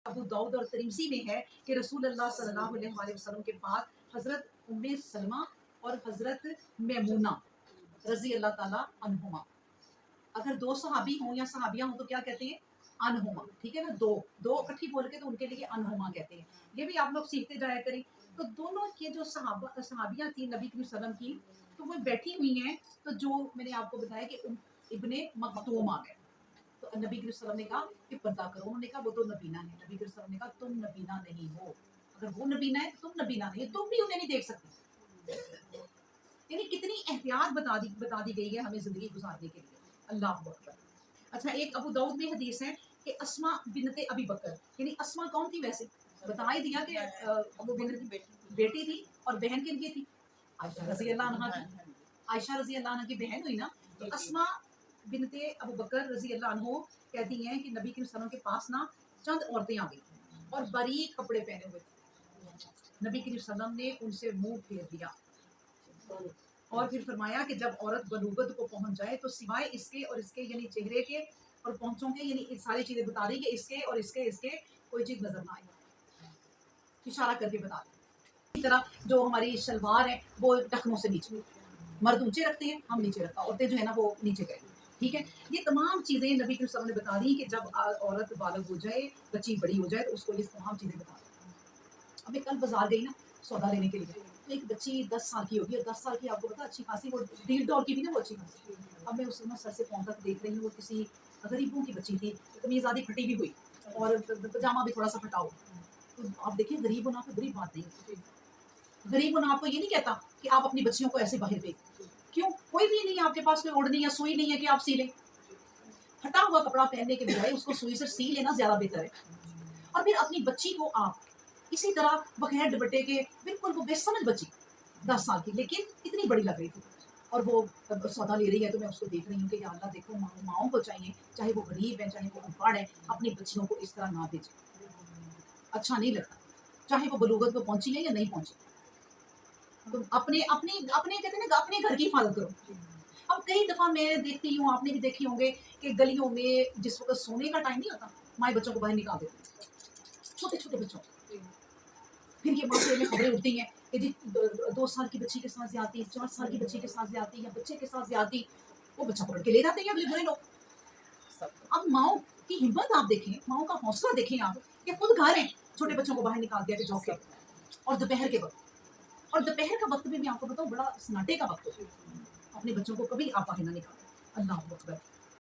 अबू दाऊद और तिरमिज़ी में है कि रसूलुल्लाह सल्लल्लाहु अलैहि वसल्लम के पास हज़रत उम्मे सलमा और हज़रत मैमूना रज़ी अल्लाह ताला अन्हुमा, अगर दो सहाबी हों या सहाबियाँ हों तो क्या कहते हैं? अनहुमा, ठीक है ना? दो दो इकट्ठी बोल के तो उनके लिए अनहुमा कहते हैं। ये भी आप लोग सीखते जाया करें। तो दोनों ये जो सहाबियाँ थी नबी करीम सल्लल्लाहु अलैहि वसल्लम की, तो वो बैठी हुई हैं, तो जो मैंने आपको बताया कि इब्ने मखतूम आ गए, तो नबी करीम सल्लल्लाहु अलैहि वसल्लम ने कहा कि पर्दा करो। उन्होंने कहा वो तो नबीना है। नबी करीम सल्लल्लाहु अलैहि वसल्लम ने कहा तुम नबीना नहीं हो, अगर वो नबीना है तो तुम नबीना नहीं, तुम भी उन्हें नहीं देख सकती। यानी कितनी एहतियात बता दी गई है हमें जिंदगी गुजारने के लिए। अल्लाह अकबर। अच्छा, एक अबू दाऊद में हदीस है कि अस्मा बिनते अबी बकर, यानी अस्मा कौन थी वैसे? बता ही दिया कि अबू बकर की बेटी थी, और बहन किनकी थी? आयशा रजी अल्लाह अन्हा की। आयशा रजी अल्लाह अन्हा की बहन हुई ना। तो अस्मा बिनते अबू बकर रजी अल्लाह अन्हो कहती हैं कि नबी के सल्लल्लाहु अलैहि वसल्लम के पास ना चंद औरतें आ गई और बारीक कपड़े पहने हुए थे। नबी के सल्लल्लाहु अलैहि वसल्लम ने उनसे मुंह फेर दिया और फिर फरमाया कि जब औरत बलूगत को पहुंच जाए तो सिवाय इसके और इसके, यानी चेहरे के और पहुंचों के, यानी सारी चीजें बता रही कि इसके और इसके कोई चीज नजर ना आए, इशारा करके बता रही। इस तरह जो हमारी शलवार है वो टखनों से नीचे, मर्द ऊंचे रखते हैं, हम नीचे रखता, औरतें जो है ना वो नीचे करें, ठीक है। ये तमाम चीजें नबी के सल्लल्लाहु अलैहि वसल्लम ने बता दी कि जब औरत बालग हो जाए, बच्ची बड़ी हो जाए, तो उसको ये तमाम चीजें बता दी। अब मैं कल बाजार गई ना सौदा लेने के लिए, तो एक बच्ची 10 साल की होगी, और 10 साल की आपको पता अच्छी खासी, वो डील डॉल की भी ना, वो अच्छी खासी। अब मैं उसमें सर से पाँव तक देख रही हूँ, वो किसी गरीबों की बच्ची थी, कमीज आधी फटी भी हुई और पजामा भी थोड़ा सा फटा हुआ। तो आप देखिए, गरीब होना कोई गरीब बात नहीं। गरीब होना आपको ये नहीं कहता कि आप अपनी बच्चियों को ऐसे बाहर भेज, क्यों? कोई भी नहीं है आपके पास, कोई ओढ़नी या सुई नहीं है कि आप सी लें। फटा हुआ कपड़ा पहनने के बजाय उसको सुई से सी लेना ज्यादा बेहतर है। और फिर अपनी बच्ची को आप इसी तरह बगैर दुपट्टे के, बिल्कुल वो बेसमझ बच्ची 10 साल की, लेकिन इतनी बड़ी लग रही थी, और वो सौदा ले रही है, तो मैं उसको देख रही हूँ कि या अल्लाह देखो, माओं को चाहिए, चाहे वो गरीब है चाहे वो अनपढ़ है, अपनी बच्चियों को इस तरह ना भेजें, अच्छा नहीं लगता, चाहे वो बलूगत को पहुंची है या नहीं पहुंची। तो अपने अपने अपने कहते हैं ना, अपने घर की हिफाजत करो। अब कई दफा मैं देखती हूँ, आपने भी देखी होंगे कि गलियों में जिस वक्त सोने का टाइम नहीं होता, माए बच्चों को बाहर निकाल देती, छोटे छोटे बच्चों। फिर ये माशरे में खबरें उठती हैं कि जी 2 साल की बच्ची के साथ ज्यादती, 4 साल की बच्ची के साथ ज्यादती, या बच्चे के साथ ज्यादती, वो बच्चा पकड़ के ले जाते हैं अगले बुरे लोग। अब माओ की हिम्मत आप देखें, माओ का हौसला देखें आप, कि खुद घर है, छोटे बच्चों को बाहर निकाल दिया कि जाओ खेलो, और दोपहर के वक्त, और दोपहर का वक्त भी मैं आपको बताऊं बड़ा सन्नाटे का वक्त होता है, अपने बच्चों को कभी आप बाहर ना निकालें। अल्लाह अकबर।